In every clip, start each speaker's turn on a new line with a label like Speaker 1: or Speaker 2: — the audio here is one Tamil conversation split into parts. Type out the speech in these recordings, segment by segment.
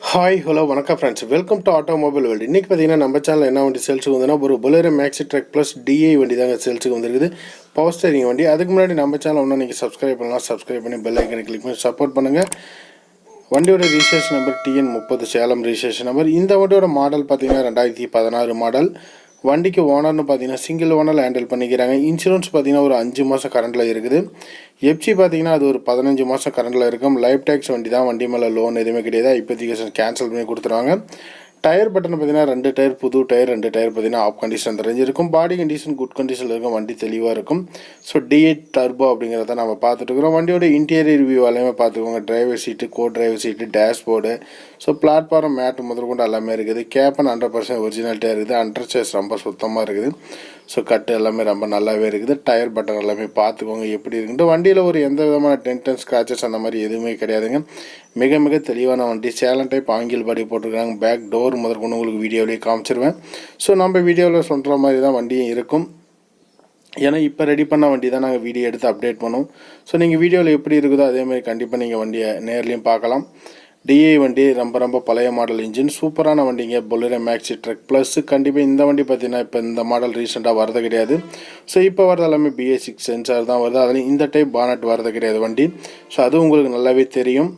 Speaker 1: ஹாய் ஹலோ வணக்கம் friends, welcome to automobile world. இன்றைக்கி பார்த்தீங்கன்னா நம்ம சேனல் என்ன வண்டி சேல்ஸுக்கு வந்ததுன்னா ஒரு Bolero Maxi truck plus DI வண்டி தாங்க சேல்ஸுக்கு வந்துருக்குது. பவர் ஸ்டேரிங் வண்டி. அதுக்கு முன்னாடி நம்ம சேனல் ஒன்றும் நீங்கள் சப்ஸ்கிரைப் பண்ணலாம், சப்ஸ்கிரைப் பண்ணி பெல் ஐக்கனை கிளிக் பண்ணி சப்போர்ட் பண்ணுங்கள். வண்டியோட registration number TN30 Salem registration number. இந்த வண்டியோட மாடல் பார்த்தீங்கன்னா 2016 மாடல். வண்டிக்கு ஓனர்னு பார்த்தீங்கன்னா சிங்கிள் ஓனர் ஹேண்டில் பண்ணிக்கிறாங்க. இன்சூரன்ஸ் பார்த்தீங்கன்னா ஒரு 5 மாதம் கரண்டில் இருக்குது. எஃப்சி பார்த்தீங்கன்னா அது ஒரு 15 மாதம் கரண்டில் இருக்கும். லைஃப் டேக்ஸ் வண்டி தான், வண்டி மேலே லோன் எதுவுமே கிடையாது. இப்போதைக்கு கேன்சல் பண்ணி கொடுத்துருவாங்க. டயர் பட்டன் பார்த்தீங்கன்னா 2 டயர் புது டயர், 2 டயர் பார்த்தீங்கன்னா ஆஃப் கண்டிஷன் தெரிஞ்சிருக்கும். பாடி கண்டிஷன் குட் கண்டிஷனில் இருக்கும், வண்டி தெளிவாக இருக்கும். ஸோ D8 டர்போ அப்படிங்கிறத நம்ம பார்த்துட்டு இருக்கிறோம். வண்டியோட இன்டீரியர் ரிவ்யூ எல்லாமே பார்த்துக்கோங்க. Driver seat, co driver seat, dashboard, so platform mat முதற்கொண்டு எல்லாமே இருக்குது. கேப்பன் 100% ஒரிஜினாலிட்டியாக இருக்குது. அண்டர்சேஸ் ரொம்ப சுத்தமாக இருக்குது. ஸோ கட்டு எல்லாமே ரொம்ப நல்லாவே இருக்குது. டயர் பட்டன் எல்லாமே பார்த்துக்கோங்க எப்படி இருக்குன்ட்டு. வண்டியில் ஒரு எந்த விதமான டென்ட் அண்ட் ஸ்க்ராச்சஸ் அந்த மாதிரி எதுவுமே கிடையாதுங்க. மிக மிக தெளிவான வண்டி. சேலன் டைப் ஆங்கில் பாடி போட்டிருக்காங்க. பேக் டோர் முதற்கொண்டு உங்களுக்கு வீடியோவிலேயே காமிச்சிருவேன். ஸோ நம்ம வீடியோவில் சொல்கிற மாதிரி தான் வண்டியும் இருக்கும். ஏன்னா இப்போ ரெடி பண்ண வண்டி தான் நாங்கள் வீடியோ எடுத்து அப்டேட் பண்ணுவோம். ஸோ நீங்கள் வீடியோவில் எப்படி இருக்குதோ அதேமாதிரி கண்டிப்பாக நீங்கள் வண்டியை நேர்லேயும் பார்க்கலாம். டிஐ வண்டி ரொம்ப பழைய மாடல் இன்ஜின், சூப்பரான வண்டிங்க. Bolero Maxi truck plus. கண்டிப்பாக இந்த வண்டி பார்த்தீங்கன்னா இப்போ இந்த மாடல் ரீசெண்டாக வரது கிடையாது. ஸோ இப்போ வரது எல்லாமே BS6 சென்சார் தான் வருது. அதுலேயும் இந்த டைப் பானட் வரது கிடையாது வண்டி. ஸோ அது உங்களுக்கு நல்லாவே தெரியும்.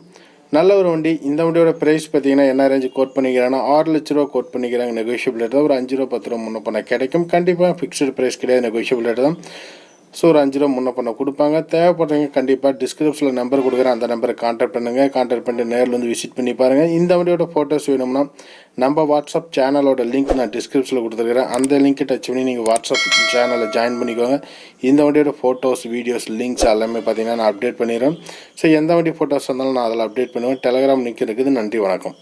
Speaker 1: நல்ல ஒரு வண்டி. இந்த வண்டியோட ப்ரைஸ் பார்த்தீங்கன்னா என்ன ரேஞ்சு கோட் பண்ணிக்கிறாங்கன்னா 6 லட்ச ரூபா கோட் பண்ணிக்கிறாங்க. நெகோஷியபிள் ரேட் தான். ஒரு 5 ரூபா 10 ரூபா முன்ன பண்ண கிடைக்கும். கண்டிப்பாக ஃபிக்ஸ்டு ப்ரைஸ் கிடையாது, நெகோஷியபிள் ரேட் தான். ஸோ ஒரு 5 ரூபா முன்ன பண்ண கொடுப்பாங்க. தேவைப்படுறவங்க கண்டிப்பாக டிஸ்கிரிப்ஷனில் நம்பர் கொடுக்குறேன், அந்த நம்பரை கான்டாக்ட் பண்ணுங்கள். கான்டாக்ட் பண்ணிட்டு நேரில் வந்து விசிட் பண்ணி பாருங்கள். இந்த வண்டியோட ஃபோட்டோஸ் வேணும்னா நம்ம வாட்ஸ்அப் சேனலோட லிங்க் நான் டிஸ்கிரிப்ஷனில் கொடுத்துருக்கிறேன். அந்த லிங்க்கை டச் பண்ணி நீங்கள் வாட்ஸ்அப் சேனலில் ஜாயின் பண்ணிக்கோங்க. இந்த வண்டியோட ஃபோட்டோஸ், வீடியோஸ், லிங்க்ஸ் எல்லாமே பார்த்தீங்கன்னா நான் அப்டேட் பண்ணிடுறேன். ஸோ எந்த வண்டி ஃபோட்டோஸ் இருந்தாலும் நான் அதில் அப்டேட் பண்ணுவேன். டெலகிராம் லிங்க் இருக்குது. நன்றி, வணக்கம்.